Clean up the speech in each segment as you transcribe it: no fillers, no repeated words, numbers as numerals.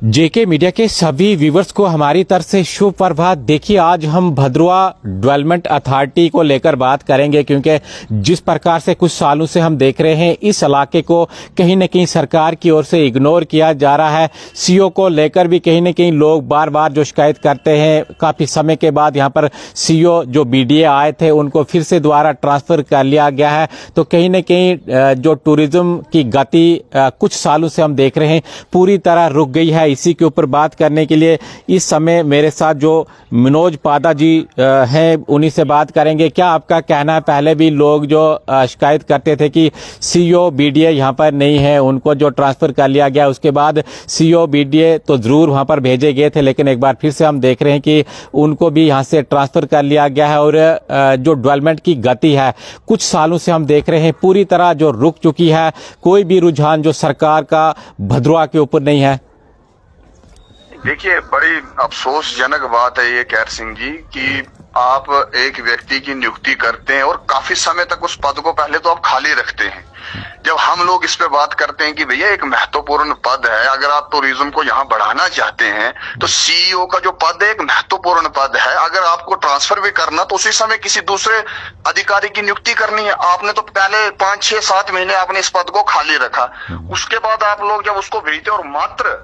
जेके media के सभी viewers को हमारी तरफ से शुभ प्रभात। देखिए, आज हम भद्रवा डेवलपमेंट अथॉरिटी को लेकर बात करेंगे, क्योंकि जिस प्रकार से कुछ सालों से हम देख रहे हैं इस इलाके को कहीं न कहीं सरकार की ओर से इग्नोर किया जा रहा है। सीओ को लेकर भी कहीं न कहीं लोग बार बार जो शिकायत करते हैं, काफी समय के बाद यहाँ पर सीओ जो बीडीए आए थे उनको फिर से दोबारा ट्रांसफर कर लिया गया है। तो कहीं न कहीं जो टूरिज्म की गति कुछ सालों से हम देख रहे हैं पूरी तरह रुक गई है। इसी के ऊपर बात करने के लिए इस समय मेरे साथ जो मनोज पादा जी हैं उन्हीं से बात करेंगे। क्या आपका कहना है, पहले भी लोग जो शिकायत करते थे कि सीओ बीडीए यहाँ पर नहीं है, उनको जो ट्रांसफर कर लिया गया, उसके बाद सीओ बीडीए तो जरूर वहां पर भेजे गए थे, लेकिन एक बार फिर से हम देख रहे हैं कि उनको भी यहाँ से ट्रांसफर कर लिया गया है। और जो डेवलपमेंट की गति है कुछ सालों से हम देख रहे हैं पूरी तरह जो रुक चुकी है। कोई भी रुझान जो सरकार का भद्रवा के ऊपर नहीं है। देखिए, बड़ी अफसोसजनक बात है ये कैर सिंह जी कि आप एक व्यक्ति की नियुक्ति करते हैं और काफी समय तक उस पद को पहले तो आप खाली रखते हैं। जब हम लोग इस पे बात करते हैं कि भैया एक महत्वपूर्ण पद है, अगर आप टूरिज्म को यहाँ बढ़ाना चाहते हैं तो सीईओ का जो पद है एक महत्वपूर्ण पद है। अगर आपको ट्रांसफर भी करना तो उसी समय किसी दूसरे अधिकारी की नियुक्ति करनी है। आपने तो पहले 5, 6, 7 महीने आपने इस पद को खाली रखा, उसके बाद आप लोग जब उसको भेजते और मात्र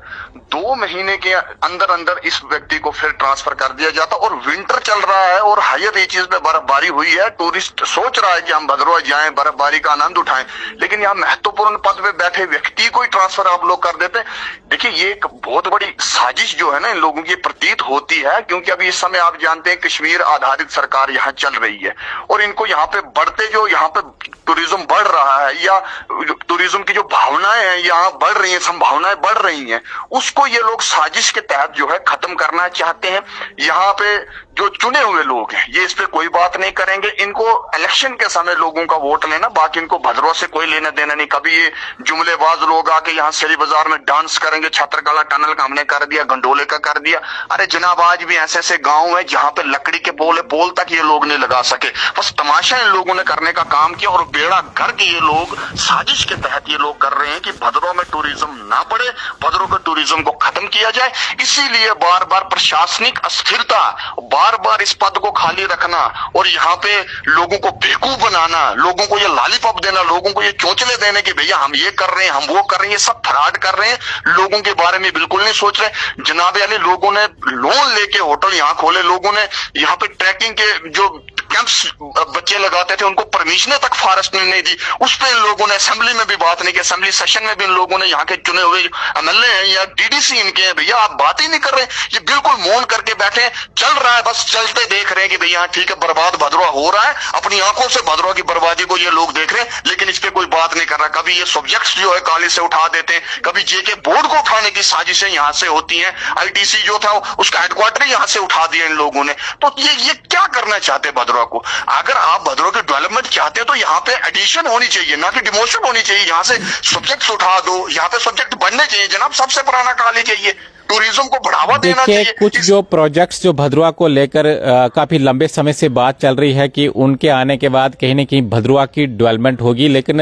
2 महीने के अंदर अंदर इस व्यक्ति को फिर ट्रांसफर कर दिया जाता। और विंटर चल रहा है और हायर रीचेस पे बर्फबारी हुई है, टूरिस्ट सोच रहा है कि हम भद्रवा जाएं, बर्फबारी का आनंद उठाएं, लेकिन यहाँ महत्वपूर्ण पद पे बैठे व्यक्ति को ही ट्रांसफर आप लोग कर देते हैं। देखिए, ये एक बहुत बड़ी साजिश जो है ना इन लोगों की प्रतीत होती है, क्योंकि अभी इस समय आप जानते हैं कश्मीर आधारित सरकार यहाँ चल रही है और इनको यहाँ पे बढ़ते जो यहाँ पे टूरिज्म बढ़ रहा है या टूरिज्म की जो भावनाएं हैं यहाँ बढ़ रही हैं, संभावनाएं बढ़ रही हैं, उसको ये लोग साजिश के तहत जो है खत्म करना चाहते हैं। यहाँ पे जो चुने हुए लोग हैं ये इस पे कोई बात नहीं करेंगे। इनको इलेक्शन के समय लोगों का वोट लेना, बाकी इनको भद्रवा से कोई लेना देना नहीं। कभी ये जुमलेबाज लोग आके यहाँ शेरी बाजार में डांस करेंगे, छत्रकला टनल का हमने कर दिया, गंडोले का कर दिया। अरे जनाब, आज भी ऐसे ऐसे गांव है जहां पे लकड़ी के पोल तक ये लोग नहीं लगा सके, बस तमाशा इन लोगों ने करने का काम किया और बेड़ा गर्क ये लोग साजिश के तहत ये लोग कर रहे हैं कि भद्रवा में टूरिज्म ना बढ़े, भद्रवा के टूरिज्म को खत्म किया जाए। इसीलिए बार बार प्रशासनिक अस्थिरता, बार बार इस पद को खाली रखना और यहाँ पे लोगों को बेवकूफ बनाना, लोगों को ये लॉलीपॉप देना, लोगों को ये चोंचले देने कि भैया हम ये कर रहे हैं, हम वो कर रहे हैं, ये सब फ्रॉड कर रहे हैं, लोगों के बारे में बिल्कुल नहीं सोच रहे। जनाब अली, लोगों ने लोन लेके होटल यहाँ खोले, लोगों ने यहाँ पे ट्रैकिंग के जो कैंप्स बच्चे लगाते थे उनको परमिशन तक फॉरेस्ट ने नहीं दी। उस पर इन लोगों ने असेंबली में भी बात नहीं की, असेंबली सेशन में भी इन लोगों ने यहाँ के चुने हुए एमएलए हैं या डीडीसी इनके हैं, भैया आप बात ही नहीं कर रहे, ये बिल्कुल मौन करके बैठे हैं। चल रहा है, बस चलते देख रहे हैं कि भैया ठीक है बर्बाद भद्रवा हो रहा है, अपनी आंखों से भद्रवा की बर्बादी को ये लोग देख रहे हैं, लेकिन इस पे कोई बात नहीं कर रहा। कभी ये सब्जेक्ट्स जो है काली से उठा देते हैं, कभी जेके बोर्ड को उठाने की साजिशें यहाँ से होती हैं, आईटीसी जो था उसका हेडक्वार्टर यहाँ से उठा दिया इन लोगों ने। तो ये क्या करना चाहते हैं भद्रवा को? अगर आप भद्रवा की डेवलपमेंट चाहते हैं तो यहाँ पे एडिशन होनी चाहिए, ना कि डिमोशन होनी चाहिए। यहाँ से सब्जेक्ट्स उठा दो, यहाँ पे सब्जेक्ट बढ़ने चाहिए जनाब, सबसे पुराना काली चाहिए, टूरिज्म को बढ़ावा देना चाहिए। कुछ जो प्रोजेक्ट्स जो भद्रवा को लेकर काफी लंबे समय से बात चल रही है कि उनके आने के बाद कहीं न कहीं भद्रवा की डेवलपमेंट होगी, लेकिन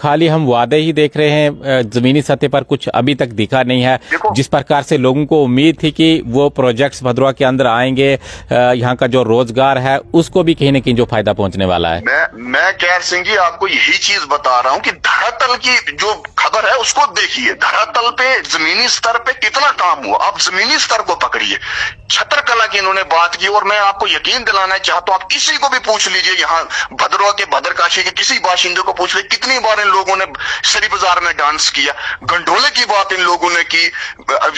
खाली हम वादे ही देख रहे हैं, जमीनी सतह पर कुछ अभी तक दिखा नहीं है। जिस प्रकार से लोगों को उम्मीद थी कि वो प्रोजेक्ट्स भद्रवा के अंदर आएंगे, यहाँ का जो रोजगार है उसको भी कहीं न कहीं जो फायदा पहुंचने वाला है। मैं कैर सिंह जी आपको यही चीज बता रहा हूँ कि धरातल की जो खबर है उसको देखिए, धरातल पे जमीनी स्तर पे कितना काम हुआ, आप जमीनी स्तर को पकड़िए। छत्रकला की इन्होंने बात की और मैं आपको यकीन दिलाना चाहता हूं, आप किसी को भी पूछ लीजिए, यहाँ भद्रवा के भद्रकाशी के किसी बाशिंदे को पूछ लीजिए कितनी बार इन लोगों ने शेरी बाजार में डांस किया। गंडोले की बात इन लोगों ने की,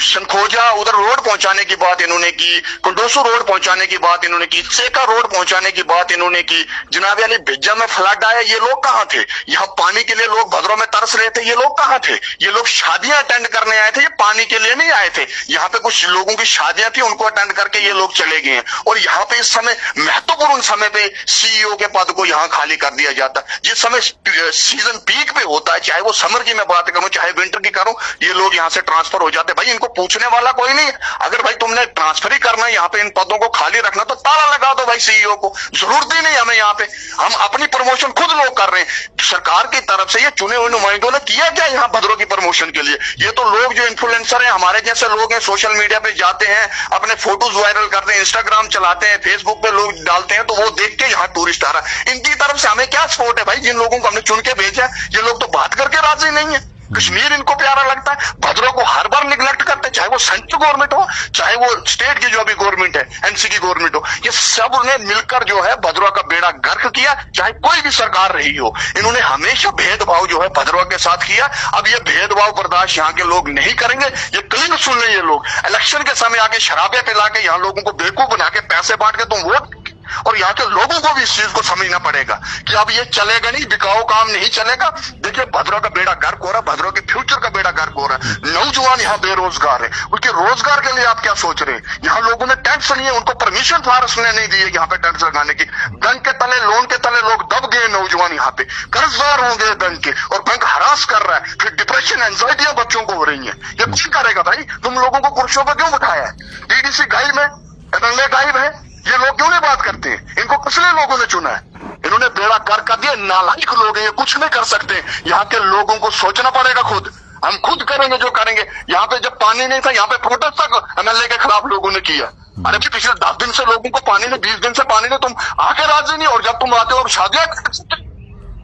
शंखोजा उधर रोड पहुंचाने की बात इन्होंने की, कुंडोसू रोड पहुंचाने की बात इन्होंने की, सेका रोड पहुंचाने की बात इन्होंने की। जनाब अली, भिज्जा में फ्लड आया, ये लोग कहाँ थे? यहाँ पानी के लिए लोग भद्रवा में तरस रहे थे, ये लोग कहाँ थे? ये लोग शादियां अटेंड करने आए थे, ये पानी के लिए नहीं आए थे। यहाँ पे कुछ लोगों की शादियां थी, उनको अटेंड करके ये लोग चले गए हैं और यहाँ पे इस समय महत्वपूर्ण समय पे सीईओ के पद को यहाँ खाली कर दिया जाता। जिस समय सीजन पीक पे होता है, चाहे वो समर की मैं बात करूं चाहे विंटर की करूं, ये लोग यहाँ से ट्रांसफर हो जाते। भाई इनको पूछने वाला कोई नहीं। अगर भाई तुमने ट्रांसफर ही करना है, यहाँ पे इन पदों को खाली रखना, तो ताला लगा दो भाई सीईओ को, जरूरत ही नहीं हमें। यहाँ पे हम अपनी प्रमोशन खुद लोग कर रहे हैं। सरकार की तरफ से ये चुने हुए नुमाइंदों ने किया क्या यहाँ भद्रों की प्रमोशन के लिए? ये तो लोग जो इन्फ्लुएंसर हैं, हमारे जैसे लोग हैं, सोशल मीडिया पे जाते हैं, अपने फोटोज वायरल करते हैं, इंस्टाग्राम चलाते हैं, फेसबुक पे लोग डालते हैं, तो वो देख के यहाँ टूरिस्ट आ रहा है। इनकी तरफ से हमें क्या सपोर्ट है भाई? जिन लोगों को हमने चुन के भेजा है, ये लोग तो बात करके राजी नहीं है। कश्मीर इनको प्यारा लगता है, भद्रों को हर बार निगलेक्ट करते हैं, चाहे वो सेंट्रल गवर्नमेंट हो, चाहे वो स्टेट की जो भी गवर्नमेंट है, एनसी की गवर्नमेंट हो, ये सब ने मिलकर जो है भद्रों का बेड़ा गर्क किया, चाहे कोई भी सरकार रही हो। इन्होंने हमेशा भेदभाव जो है भद्रों के साथ किया। अब ये भेदभाव बर्दाश्त यहाँ के लोग नहीं करेंगे। ये क्लीन सुन लें, ये लोग इलेक्शन के समय आके शराबे पिला के यहाँ लोगों को बेवकूफ बना के पैसे बांट के तुम वोट, और यहाँ के लोगों को भी इस चीज को समझना पड़ेगा कि अब ये चलेगा नहीं, बिकाऊ काम नहीं चलेगा। देखिए भद्रों का बेड़ा गर्क हो रहा है, भद्रों के फ्यूचर का बेड़ा गर्क हो रहा है। नौजवान यहाँ बेरोजगार है, उनके रोजगार के लिए आप क्या सोच रहे हैं? यहाँ लोगों ने टैक्स लिए, उनको परमिशन फॉरेस्ट ने नहीं दी है यहाँ पे टैक्स लगाने की। बैंक के तले, लोन के तले लोग दब गए, नौजवान यहाँ पे कर्जदार होंगे बैंक के, और बैंक हरास कर रहा है। फिर डिप्रेशन, एंजाइटियां बच्चों को हो रही है। ये कुछ करेगा भाई? तुम लोगों को कुर्सियों पर क्यों बिठाया है? डीडीसी गायब है, एमएलए गायब है, ये लोग क्यों नहीं बात करते हैं? इनको किसने लोगों ने चुना है? इन्होंने बेड़ा गर्क कर दिया। नालायक लोग हैं, ये कुछ नहीं कर सकते। यहाँ के लोगों को सोचना पड़ेगा खुद। हम खुद करेंगे जो करेंगे। यहाँ पे जब पानी नहीं था, यहाँ पे प्रोटेस्ट तक एमएलए के खिलाफ लोगों ने किया। अरे भी पिछले 10 दिन से लोगों को पानी नहीं, 20 दिन से पानी नहीं, तुम आके राजी नहीं, और जब तुम आते हो और शादियां,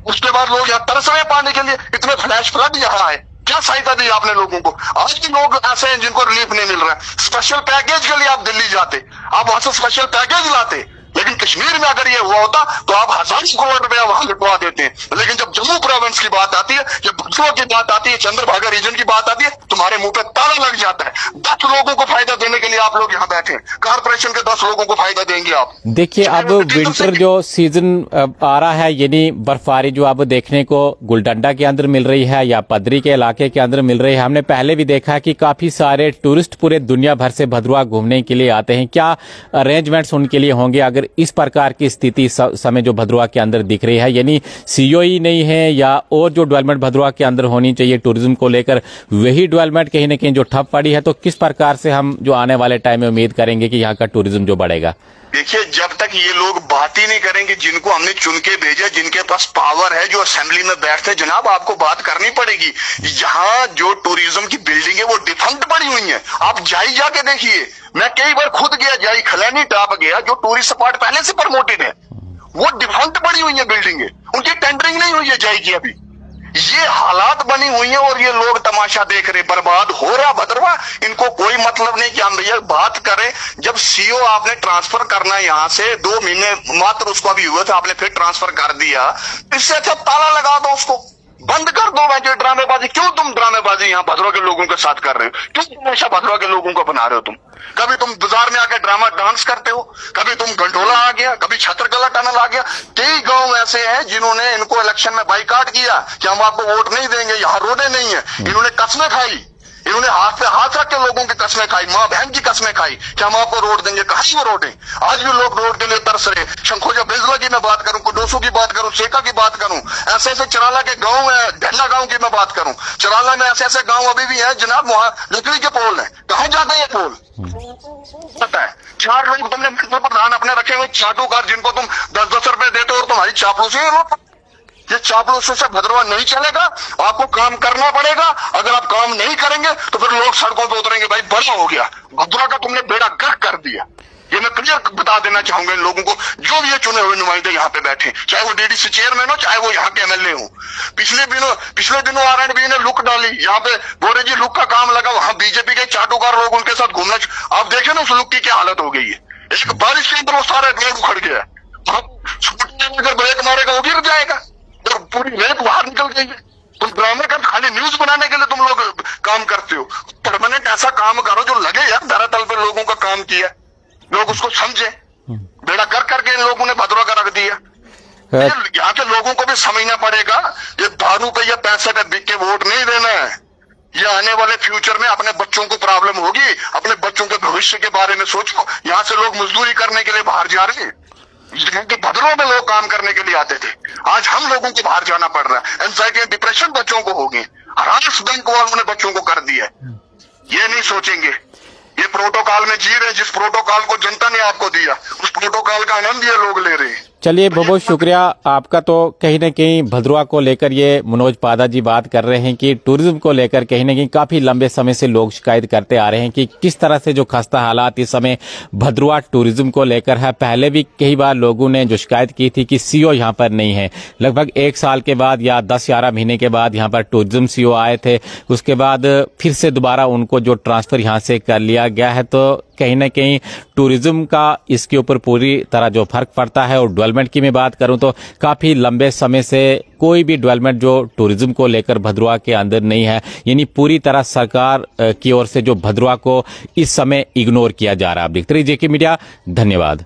उसके बाद लोग यहाँ तरस रहे पानी के लिए। इतने फ्लैश फ्लड यहाँ है, क्या सहायता दी आपने लोगों को? आज भी लोग ऐसे हैं जिनको रिलीफ नहीं मिल रहा है। स्पेशल पैकेज के लिए आप दिल्ली जाते, आप वहां से स्पेशल पैकेज लाते, लेकिन कश्मीर में अगर ये हुआ होता तो आप हजारों करोड़ रुपया वहां लिखवा देते हैं। लेकिन जब जम्मू प्रोविंस की बात आती है, जब भद्रों की बात आती है, चंद्रभागा रीजन की बात आती है, तुम्हारे मुंह पे ताला लग जाता है। 10 लोगों को फायदा देने के लिए आप लोग यहाँ बैठे, कारपोरेशन के 10 लोगों को फायदा देंगे आप। देखिए अब विंटर जो सीजन आ रहा है, यानी बर्फबारी जो अब देखने को गुलडंडा के अंदर मिल रही है या पदरी के इलाके के अंदर मिल रही है। हमने पहले भी देखा है कि काफी सारे टूरिस्ट पूरे दुनिया भर से भद्रवा घूमने के लिए आते हैं। क्या अरेंजमेंट्स उनके लिए होंगे अगर इस प्रकार की स्थिति समय जो भद्रवा के अंदर दिख रही है? यानी सीओई नहीं है या और जो डेवलपमेंट भद्रवा के अंदर होनी चाहिए टूरिज्म को लेकर, वही डेवलपमेंट कहीं ना कहीं जो ठप पड़ी है, तो किस प्रकार से हम जो आने वाले टाइम में उम्मीद करेंगे कि यहाँ का टूरिज्म जो बढ़ेगा? देखिए जब तक ये लोग बात ही नहीं करेंगे, जिनको हमने चुन के भेजा, जिनके पास पावर है, जो असेंबली में बैठते, जनाब आपको बात करनी पड़ेगी। यहाँ जो टूरिज्म की बिल्डिंग है वो डिफंक्ट पड़ी हुई है। आप जाई जाके देखिए, मैं कई बार खुद गया, जाई खलैनी टॉप गया, जो टूरिस्ट स्पॉट पहले से प्रमोटेड है, वो डिफंक्ट पड़ी हुई है बिल्डिंगे, उनकी टेंडरिंग नहीं हुई है जाई की अभी। ये हालात बनी हुई है और ये लोग तमाशा देख रहे, बर्बाद हो रहा भद्रवा। इनको कोई मतलब नहीं कि हम भैया बात करें। जब सीओ आपने ट्रांसफर करना है यहाँ से, 2 महीने मात्र उसको अभी हुए थे, आपने फिर ट्रांसफर कर दिया, इससे अच्छा ताला लगा दो, उसको बंद कर दो। वैसे ड्रामेबाजी, क्यों तुम ड्रामेबाजी यहाँ भद्रवा के लोगों के साथ कर रहे हो? क्यों हमेशा भद्रवा के लोगों को बना रहे हो तुम? कभी तुम बाजार में आके ड्रामा डांस करते हो, कभी तुम गंडोला आ गया, कभी छत्रकला टनल आ गया। कई गांव ऐसे हैं जिन्होंने इनको इलेक्शन में बाइकाट किया कि हम आपको वोट नहीं देंगे, यहाँ रोडें नहीं है। इन्होंने कस्में खाई, इन्होंने हाथ पे हाथ रख के लोगों की कस्में खाई, माँ बहन की कस्में खाई कि हम आपको रोड देंगे। कहाँ वो रोड है? आज भी लोग रोड के लिए तरस रहे। शंखोजा बेजला की मैं बात करूं, कुडोसू की बात करूं, सेका की बात करूं, ऐसे ऐसे चराला के गांव है, ढल्ला गांव की मैं बात करूं, चराला में ऐसे ऐसे गांव अभी भी है जनाब, वहां लकड़ी के पोल है। कहाँ जाते हैं ये पोल? पता है 4 लोग तुमने प्रधान अपने रखे हुए चाटूकार, जिनको तुम 10-10 रुपए देते हो और तुम्हारी चापलूसी है। ये चापलूसी से भद्रवा नहीं चलेगा, आपको काम करना पड़ेगा। अगर आप काम नहीं करेंगे तो फिर लोग सड़कों पे उतरेंगे। भाई बड़ा हो गया, भद्रवा का तुमने बेड़ा गर्क कर दिया। ये मैं क्लियर बता देना चाहूंगा इन लोगों को, जो भी ये चुने हुए नुमाइंदे यहाँ पे बैठे, चाहे वो डीडीसी चेयरमैन हो, चाहे वो यहाँ के एमएलए हो। पिछले दिनों आरएनबी ने लुक डाली, यहाँ पे बोरे जी लुक का काम लगा, वहां बीजेपी के चाटुकार लोग उनके साथ घूमना। आप देखे ना उस लुक की क्या हालत हो गई है। एक बारिश के अंदर वो सारा रोड उखड़ गया, अगर ब्रेक मारेगा वो गिर जाएगा और पूरी रेत बाहर निकल गई है। तुम ड्रामे कर, खाली न्यूज बनाने के लिए तुम लोग काम करते हो। परमानेंट ऐसा काम करो जो लगे यार धरातल पे लोगों का काम किया, लोग उसको समझे। बेड़ा कर करके इन लोगों ने भद्रवा का रख दिया। यहाँ के लोगों को भी समझना पड़ेगा, ये दारू पे या पैसे पे बिक के वोट नहीं देना है। ये आने वाले फ्यूचर में अपने बच्चों को प्रॉब्लम होगी। अपने बच्चों के भविष्य के बारे में सोचो। यहाँ से लोग मजदूरी करने के लिए बाहर जा रहे हैं, क्योंकि भद्रवा में लोग काम करने के लिए आते थे। आज हम लोगों को बाहर जाना पड़ रहा है। एंजाइटी डिप्रेशन बच्चों को होगी, हरास बैंक वालों ने बच्चों को कर दिया। ये नहीं सोचेंगे, ये प्रोटोकॉल में जी रहे, जिस प्रोटोकॉल को जनता ने आपको दिया, उस प्रोटोकॉल का आनंद ये लोग ले रहे हैं। चलिए बहुत बहुत शुक्रिया आपका। तो कहीं ना कहीं भद्रवा को लेकर ये मनोज पादा जी बात कर रहे हैं कि टूरिज्म को लेकर कहीं ना कहीं काफी लंबे समय से लोग शिकायत करते आ रहे हैं कि किस तरह से जो खस्ता हालात इस समय भद्रवा टूरिज्म को लेकर है। पहले भी कई बार लोगों ने जो शिकायत की थी कि सीओ यहाँ पर नहीं है। लगभग 1 साल के बाद या 10-11 महीने के बाद यहाँ पर टूरिज्म सीओ आए थे, उसके बाद फिर से दोबारा उनको जो ट्रांसफर यहाँ से कर लिया गया है। तो कहीं ना कहीं टूरिज्म का इसके ऊपर पूरी तरह जो फर्क पड़ता है। और डेवलपमेंट की मैं बात करूं तो काफी लंबे समय से कोई भी डेवलपमेंट जो टूरिज्म को लेकर भद्रवा के अंदर नहीं है, यानी पूरी तरह सरकार की ओर से जो भद्रवा को इस समय इग्नोर किया जा रहा है। आप देखते रहिए जेके मीडिया। धन्यवाद।